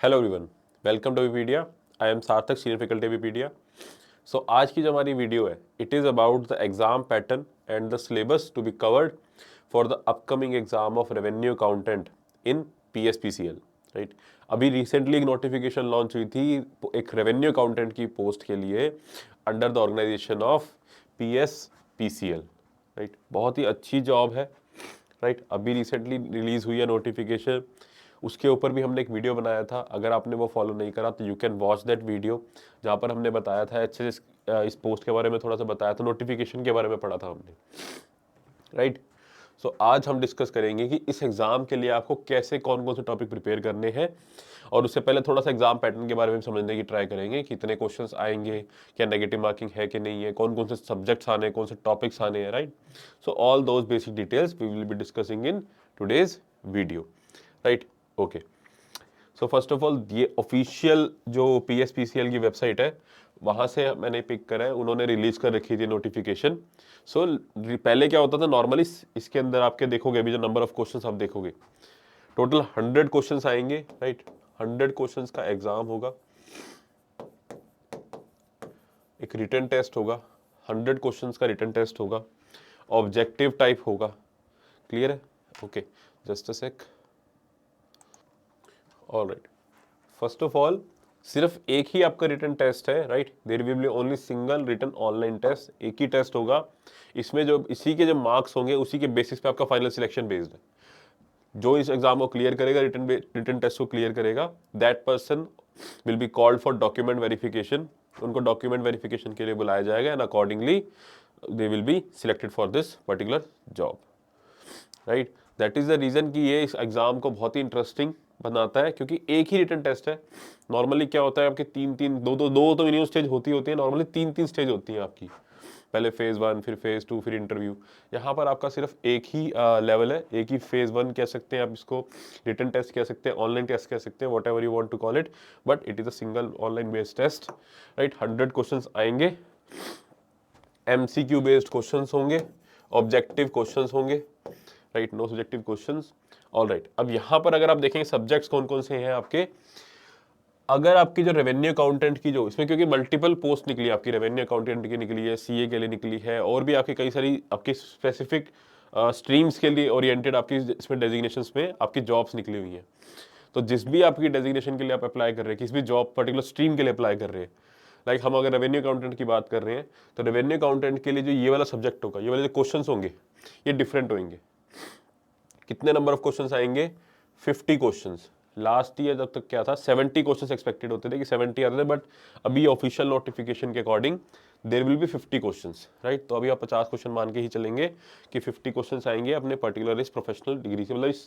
Hello everyone, welcome to Vipedia. I am Sarthak, senior faculty Vipedia. So आज की जो हमारी वीडियो है, it is about the exam pattern and the syllabus to be covered for the upcoming exam of revenue accountant in PSPCL। Right, अभी recently एक notification launch हुई थी एक रेवेन्यू अकाउंटेंट की पोस्ट के लिए under the organisation of PSPCL। Right, बहुत ही अच्छी जॉब है। राइट, अभी रिसेंटली रिलीज हुई है नोटिफिकेशन, उसके ऊपर भी हमने एक वीडियो बनाया था। अगर आपने वो फॉलो नहीं करा तो you can watch that video, जहाँ पर हमने बताया था अच्छे से इस पोस्ट के बारे में थोड़ा सा बताया था, नोटिफिकेशन के बारे में पढ़ा था हमने। राइट, सो आज हम डिस्कस करेंगे कि इस एग्जाम के लिए आपको कैसे कौन कौन से टॉपिक प्रिपेयर करने हैं, और उससे पहले थोड़ा सा एग्जाम पैटर्न के बारे में समझने की ट्राई करेंगे, कितने क्वेश्चंस आएंगे, क्या नेगेटिव मार्किंग है कि नहीं है, कौन कौन से सब्जेक्ट्स आने हैं, कौन से टॉपिक्स आने हैं। Right, so all those basic details we will be discussing in today's video. Right, okay. So first of all, ये ऑफिशियल जो PSPCL की वेबसाइट है वहाँ से मैंने पिक करा है, उन्होंने रिलीज कर रखी थी नोटिफिकेशन। सो पहले क्या होता था नॉर्मली, इसके अंदर आपके देखोगे अभी जो नंबर ऑफ क्वेश्चंस आप देखोगे, टोटल 100 क्वेश्चंस आएंगे। राइट, 100 क्वेश्चंस का एग्जाम होगा, एक रिटन टेस्ट होगा, 100 क्वेश्चंस का रिटन टेस्ट होगा, ऑब्जेक्टिव टाइप होगा। क्लियर है? Okay, just a sec. Alright, first of all सिर्फ एक ही आपका रिटन टेस्ट है। Right, there will be only single written online test, एक ही टेस्ट होगा। इसमें जो इसी के जो मार्क्स होंगे उसी के बेसिस पे आपका फाइनल सिलेक्शन बेस्ड है। जो इस एग्जाम को क्लियर करेगा, रिटन टेस्ट को क्लियर करेगा, that person will be called for document verification. उनको डॉक्यूमेंट वेरिफिकेशन के लिए बुलाया जाएगा and accordingly they will be selected for this particular job. Right, that is the reason कि ये इस एग्जाम को बहुत ही इंटरेस्टिंग बनाता है, क्योंकि एक ही रिटन टेस्ट है। नॉर्मली क्या होता है आपके तीन तीन दो तो मिनिमम स्टेज होती है, नॉर्मली तीन तीन स्टेज होती है आपकी, पहले फेज 1, फिर फेज 2, फिर इंटरव्यू। यहाँ पर आपका सिर्फ एक ही लेवल है, एक ही फेज 1 कह सकते हैं आप इसको, रिटन टेस्ट कह सकते हैं, ऑनलाइन टेस्ट कह सकते हैं, whatever you want to call it, but it is a single online based test. Right, 100 question आएंगे, MCQ बेस्ड क्वेश्चंस होंगे, ऑब्जेक्टिव क्वेश्चंस होंगे। Right, no subjective questions. All right, अब यहाँ पर अगर आप देखेंगे सब्जेक्ट्स कौन कौन से हैं आपके, अगर आपकी जो रेवेन्यू अकाउंटेंट की जो इसमें, क्योंकि मल्टीपल पोस्ट निकली है आपकी, रेवेन्यू अकाउंटेंट की निकली है, CA के लिए निकली है, और भी आपकी कई सारी आपकी स्पेसिफिक स्ट्रीम्स के लिए ओरिएंटेड आपकी इसमें डेजिग्नेशंस में आपकी जॉब्स निकली हुई हैं। तो जिस भी आपकी डेजिग्नेशन के लिए आप अप्लाई कर रहे हैं, किसी भी जॉब पर्टिकुलर स्ट्रीम के लिए अप्लाई कर रहे हैं, लाइक हम अगर रेवेन्यू अकाउंटेंट की बात कर रहे हैं, तो रेवेन्यू अकाउंटेंट के लिए जो ये वाला सब्जेक्ट होगा, ये वाले जो क्वेश्चन होंगे, ये डिफरेंट होंगे। कितने नंबर ऑफ क्वेश्चंस आएंगे? 50 क्वेश्चंस। लास्ट ईयर जब तक क्या था, 70 क्वेश्चंस एक्सपेक्टेड होते थे कि 70 आते थे, बट अभी ऑफिशियल नोटिफिकेशन के according there will be 50 questions. Right, तो अभी आप 50 क्वेश्चन मान के ही चलेंगे कि 50 क्वेश्चंस आएंगे अपने पर्टिकुलर इस प्रोफेशनल डिग्री से, मतलब इस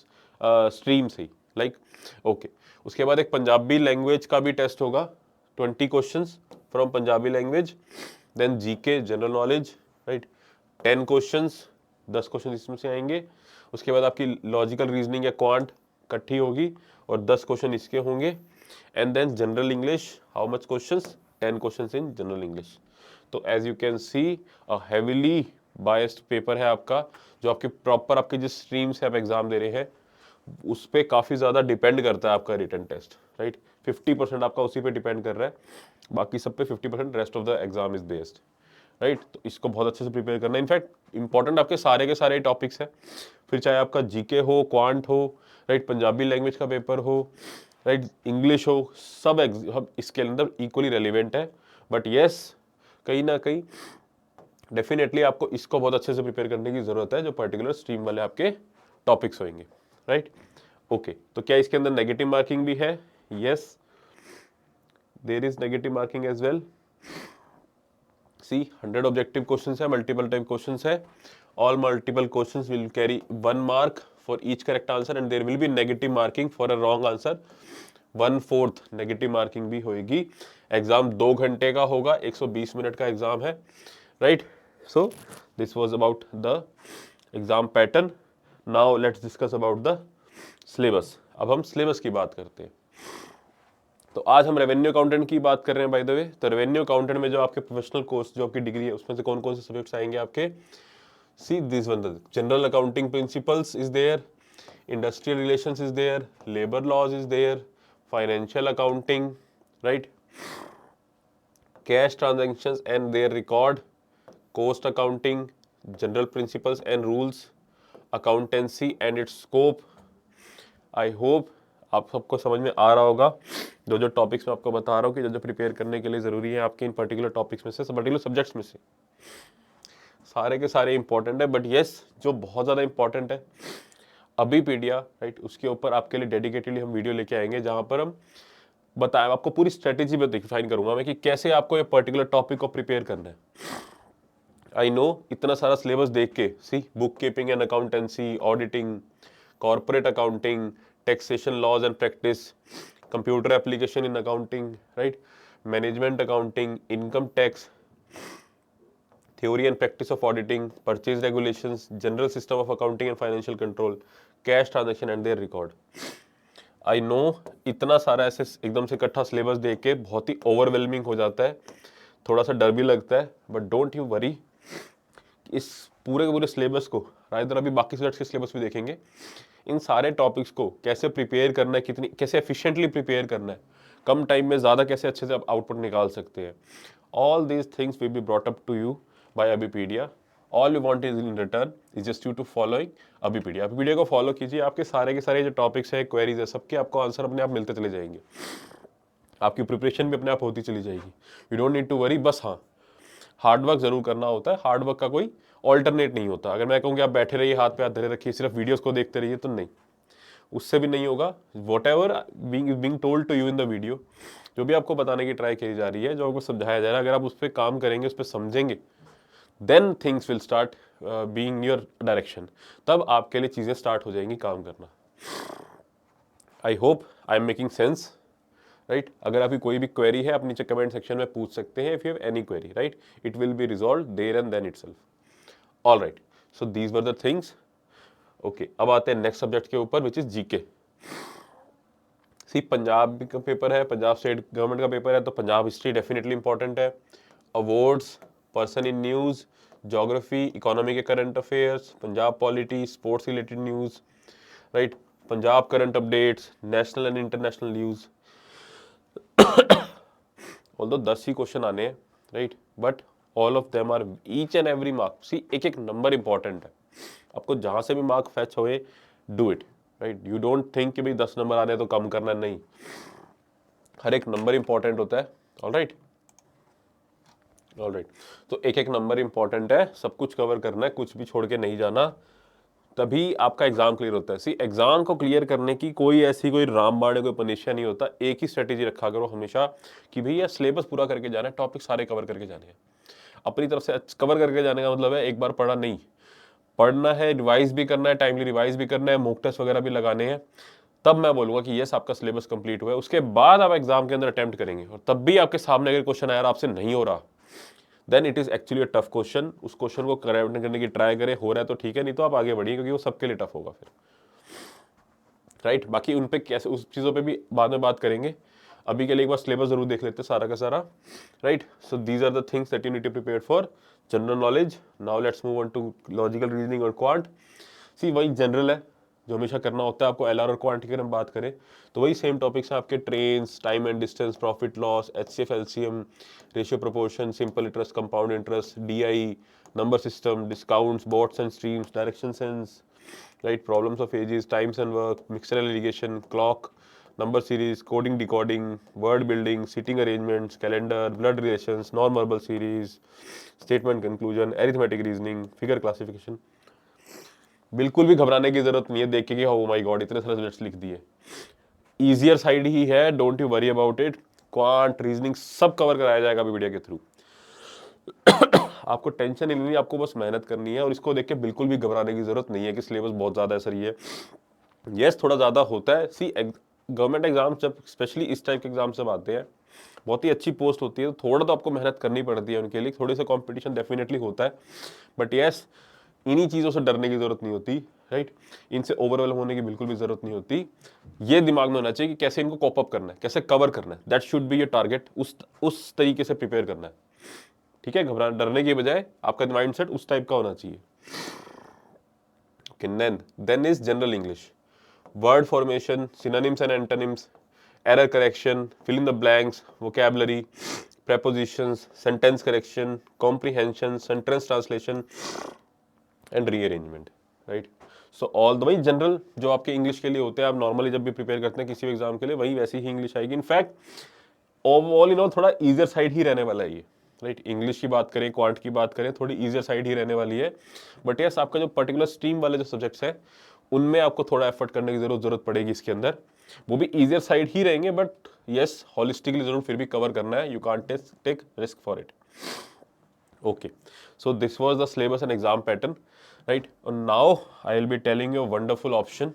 स्ट्रीम से ही। लाइक ओके, उसके बाद एक पंजाबी लैंग्वेज का भी टेस्ट होगा, 20 questions from Punjabi language. Then GK general knowledge, right, 10 questions, 10 question इसमें से आएंगे। उसके बाद आपकी लॉजिकल रीजनिंग या क्वांट इकट्ठी होगी और 10 क्वेश्चन इसके होंगे। And then general English, how much questions? 10 questions in general English. तो as you can see a heavily biased paper है आपका, जो आपके प्रॉपर आपके जिस स्ट्रीम से आप एग्जाम दे रहे हैं उस पर काफ़ी ज़्यादा डिपेंड करता है आपका रिटन टेस्ट। राइट, 50% आपका उसी पे डिपेंड कर रहा है, बाकी सब पे 50% rest of the exam is based. Right, तो इसको बहुत अच्छे से प्रिपेयर करना है। इनफैक्ट इंपॉर्टेंट आपके सारे के सारे टॉपिक्स हैं, फिर चाहे आपका GK हो, क्वांट हो, राइट, पंजाबी लैंग्वेज का पेपर हो, राइट, इंग्लिश हो, सब इसके अंदर इक्वली रेलिवेंट है। बट येस, कहीं ना कहीं डेफिनेटली आपको इसको बहुत अच्छे से प्रिपेयर करने की जरूरत है, जो पर्टिकुलर स्ट्रीम वाले आपके टॉपिक्स होंगे। राइट, ओके, तो क्या इसके अंदर नेगेटिव मार्किंग भी है? Yes, there is negative marking as well. See 100 objective questions है, मल्टीपल टाइप क्वेश्चंस है, all multiple questions will carry 1 mark for each correct answer and there will be negative marking for a wrong answer, 1/4 negative marking भी होगी। Exam 2 घंटे का होगा, 120 minute का exam है। Right, so this was about the exam pattern. Now let's discuss about the syllabus. अब हम syllabus की बात करते हैं। तो आज हम रेवेन्यू अकाउंटेंट की बात कर रहे हैं बाय द वे। तो रेवेन्यू अकाउंटेंट में जो आपके प्रोफेशनल कोर्स, जो आपकी डिग्री है, उसमें से कौन कौन से सब्जेक्ट्स आएंगे आपके? See this one, general accounting principles is there, industrial relations is there, labour laws is there, financial accounting, right, cash transactions and their record, cost accounting, general principles and rules, accountancy and its scope. I hope आप सबको समझ में आ रहा होगा जो जो topics मैं आपको बता रहा हूँ कि जो जो प्रिपेयर करने के लिए ज़रूरी है आपके इन पर्टिकुलर टॉपिक्स में से, पर्टिकुलर सब्जेक्ट्स में से, सारे के सारे इंपॉर्टेंट है। बट येस, जो बहुत ज़्यादा इंपॉर्टेंट है अबीपीडिया, राइट, उसके ऊपर आपके लिए डेडिकेटेडली हम वीडियो लेके आएंगे जहाँ पर हम बताएं, आपको पूरी स्ट्रेटेजी में डिफाइन करूंगा मैं कि कैसे आपको ये पर्टिकुलर टॉपिक को प्रिपेयर करना है। आई नो इतना सारा सिलेबस देख के, see book keeping and accountancy, auditing, corporate accounting, taxation laws and practice, computer application in accounting, right, management accounting, income tax, theory and practice of auditing, purchase regulations, general system of accounting and financial control, cash transaction and their record. I know इतना सारा ऐसे एकदम से इकट्ठा syllabus देख के बहुत ही overwhelming हो जाता है, थोड़ा सा डर भी लगता है, बट डोंट यू वरी, इस पूरे के पूरे सिलेबस को, राइट, अभी बाकी सब्जेक्ट्स के सिलेबस भी देखेंगे, इन सारे टॉपिक्स को कैसे प्रिपेयर करना है, कितनी कैसे एफिशिएंटली प्रिपेयर करना है, कम टाइम में ज़्यादा कैसे अच्छे से आप आउटपुट निकाल सकते हैं, all these things will be brought up to you by Abhipedia. All you want is in return is just you to following Abhipedia. Abhipedia को फॉलो कीजिए, आपके सारे के सारे जो टॉपिक्स है, क्वेरीज है, सबके आपको आंसर अपने आप मिलते चले जाएंगे, आपकी प्रिपरेशन भी अपने आप होती चली जाएगी। You don't need to worry. बस हाँ, हार्डवर्क जरूर करना होता है, हार्डवर्क का कोई ऑल्टरनेट नहीं होता। अगर मैं कहूँ कि आप बैठे रहिए, हाथ पे हाथ धरे रखिए, सिर्फ वीडियोस को देखते रहिए, तो नहीं, उससे भी नहीं होगा। Whatever being told to you in the video, जो भी आपको बताने की ट्राई की जा रही है, जो आपको समझाया जा रहा है, अगर आप उस पर काम करेंगे, उस पर समझेंगे, then things will start being your direction, तब आपके लिए चीज़ें स्टार्ट हो जाएंगी काम करना। I hope I am making sense, right. अगर आपकी कोई भी क्वेरी है आप नीचे कमेंट सेक्शन में पूछ सकते हैं, if you have any query, right, it will be resolve there and then itself. All right, so these were the things. Okay, अब आते हैं नेक्स्ट सब्जेक्ट के ऊपर, which is GK. See, Punjab का पेपर है, पंजाब स्टेट गवर्नमेंट का paper है, तो पंजाब हिस्ट्री डेफिनेटली इंपॉर्टेंट है। Awards, person in news, geography, economy के current affairs, Punjab polity, sports related news, right, Punjab current updates, national and international news. Although 10 ही question आने हैं, right, but all of them are each and every mark, see एक एक number important है। आपको जहां से भी मार्क फैच होए, do it, right. You don't think कि भाई 10 नंबर आ रहे हैं तो कम करना, नहीं, हर एक नंबर इंपॉर्टेंट होता है। ऑल राइट, ऑल राइट, तो एक एक नंबर इंपॉर्टेंट है, सब कुछ कवर करना है, कुछ भी छोड़ के नहीं जाना, तभी आपका एग्जाम क्लियर होता है। सी, एग्जाम को क्लियर करने की कोई ऐसी कोई रामबाण है, कोई पनिशिया नहीं होता। एक ही स्ट्रेटेजी रखा करो हमेशा कि भैया सिलेबस पूरा करके जाना है, टॉपिक सारे कवर करके जाने हैं। अपनी तरफ से कवर करके जाने का मतलब है एक बार पढ़ा नहीं, पढ़ना है, रिवाइज भी करना है, टाइमली रिवाइज भी करना है, मॉक टेस्ट वगैरह भी लगाने हैं, तब मैं बोलूंगा कि यस आपका सिलेबस कंप्लीट हुआ है। उसके बाद आप एग्जाम के अंदर अटेम्प्ट करेंगे और तब भी आपके सामने अगर क्वेश्चन आया आपसे नहीं हो रहा, then it is actually a tough question. उस क्वेश्चन को करेक्ट करने की ट्राई करें, हो रहा है तो ठीक है, नहीं तो आप आगे बढ़िए, क्योंकि वो सबके लिए टफ होगा फिर, राइट। बाकी उन पे कैसे, उस चीज़ों पे भी बाद में बात करेंगे। अभी के लिए एक बार सिलेबस जरूर देख लेते हैं सारा का सारा, right. So these are the things that you need to prepare for general knowledge. Now let's move on to logical reasoning और क्वांट। सी, वही जनरल है जो हमेशा करना होता है आपको। एलआर और क्वांट की अगर हम बात करें तो वही सेम टॉपिक्स हैं आपके, trains, time and distance, profit loss, HCF, LCM, ratio proportion, simple interest, compound interest, DI, number system, discounts, bots and streams, direction sense, right, problems of ages, times and work, mixture alligation, clock, number series, coding, decoding, word building, seating arrangements, calendar, blood relations, non-verbal series, statement conclusion, arithmetic reasoning, figure classification। बिल्कुल भी घबराने की जरूरत नहीं है देख के कि oh my god इतने सारे सब्जेक्ट्स लिख दिए, ईजियर साइड ही है, don't you worry about it. Quant, reasoning सब कवर कराया जाएगा अभी वीडियो के थ्रू। आपको टेंशन नहीं लेनी, आपको बस मेहनत करनी है, और इसको देख के बिल्कुल भी घबराने की जरूरत नहीं है कि सिलेबस बहुत ज्यादा है सर ये। यस, थोड़ा ज्यादा होता है। सी, गवर्नमेंट एग्जाम जब स्पेशली इस टाइप के एग्जाम सब आते हैं, बहुत ही अच्छी पोस्ट होती है, तो थोड़ा तो आपको मेहनत करनी पड़ती है उनके लिए, थोड़ी सा कंपटीशन डेफिनेटली होता है, बट यस, इन्हीं चीज़ों से डरने की जरूरत नहीं होती, राइट। इनसे ओवरवेलम होने की बिल्कुल भी जरूरत नहीं होती। ये दिमाग में होना चाहिए कि कैसे इनको कॉप अप करना है, कैसे कवर करना है, that should be your target. उस तरीके से प्रिपेयर करना है, ठीक है। घबरा डरने की बजाय आपका माइंडसेट उस टाइप का होना चाहिए। Then is general English, word formation, synonyms and antonyms, error correction, fill in the blanks, vocabulary, prepositions, sentence correction, comprehension, sentence translation and rearrangement, right? So all the वही जनरल जो आपके English के लिए होते हैं, आप नॉर्मली जब भी प्रिपेयर करते हैं किसी भी एग्जाम के लिए, वही वैसी ही इंग्लिश आएगी। इनफैक्ट ओवरऑल इन ऑल थोड़ा ईजियर साइड ही रहने वाला है ये, राइट? इंग्लिश की बात करें, क्वांट की बात करें, थोड़ी ईजियर साइड ही रहने वाली है। बट यस, आपका जो पर्टिकुलर स्ट्रीम वाले जो सब्जेक्ट्स हैं उनमें आपको थोड़ा एफर्ट करने की जरूरत पड़ेगी इसके अंदर। वो भी ईजियर साइड ही रहेंगे, बट यस हॉलिस्टिकली जरूर फिर भी कवर करना है। You can't take risk for it. Okay, so this was the syllabus and exam pattern, right? And now I will be telling you a wonderful option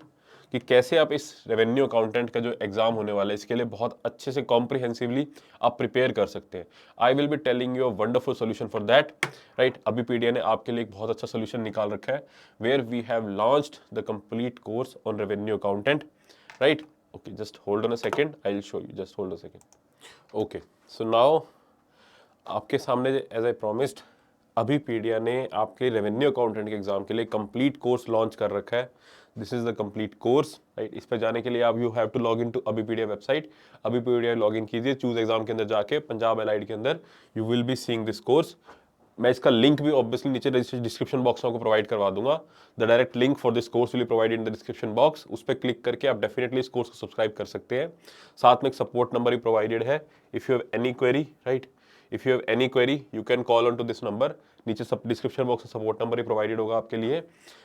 कि कैसे आप इस रेवेन्यू अकाउंटेंट का जो एग्जाम होने वाला है इसके लिए बहुत अच्छे से कॉम्प्रिहेंसिवली आप प्रिपेयर कर सकते हैं। I will be telling you a wonderful solution for that, right? Abhipedia ने आपके लिए एक बहुत अच्छा सोल्यूशन निकाल रखा है, where we have launched the complete course on revenue accountant, right? Okay, just hold on a second, I will show you, just hold a second. Okay, so now आपके सामने एज आई प्रॉमिस्ड अभीपीडिया ने आपके revenue accountant के exam के लिए complete course launch कर रखा है। This is the complete course, right? इस पर जाने के लिए आप you have to log in to Abhipedia website. Abhipedia log in कीजिए, चूज एग्जाम के अंदर जाके पंजाब एलाइड के अंदर you will be seeing this course. मैं इसका लिंक भी ऑब्वियसली नीचे डिस्क्रिप्शन बॉक्स में आपको प्रोवाइड करवा दूंगा। The direct link for this course will be provided in the description box. उस पर क्लिक करके आप डेफिनेटली इस कोर्स को सब्सक्राइब कर सकते हैं। साथ में एक सपोर्ट नंबर भी प्रोवाइडेड है। If you have any query, right, if you have any query you can call on to this number. नीचे सब डिस्क्रिप्शन बॉक्स में सपोर्ट नंबर ही प्रोवाइडेड होगा आपके लिए।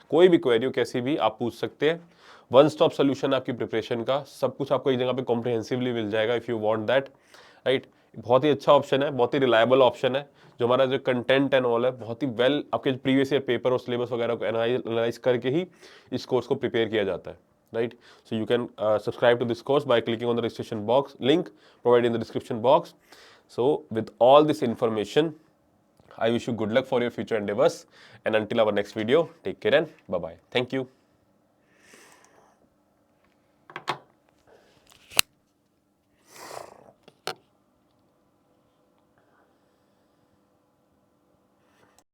कोई भी क्वेरी हो कैसी भी आप पूछ सकते हैं। वन स्टॉप सोल्यूशन आपकी प्रिपरेशन का, सब कुछ आपको एक जगह पे कॉम्प्रिहेंसिवली मिल जाएगा if you want that, right? बहुत ही अच्छा ऑप्शन है, बहुत ही रिलायबल ऑप्शन है। जो हमारा जो कंटेंट एंड ऑल है बहुत ही वेल आपके प्रीवियस ईयर पेपर और सिलेबस वगैरह को एनालाइज करके ही इस कोर्स को प्रिपेयर किया जाता है, right? So you can subscribe to this course by clicking on the registration box link provided in the description box. So with all this information, I wish you good luck for your future endeavors, and until our next video, take care and bye bye. Thank you.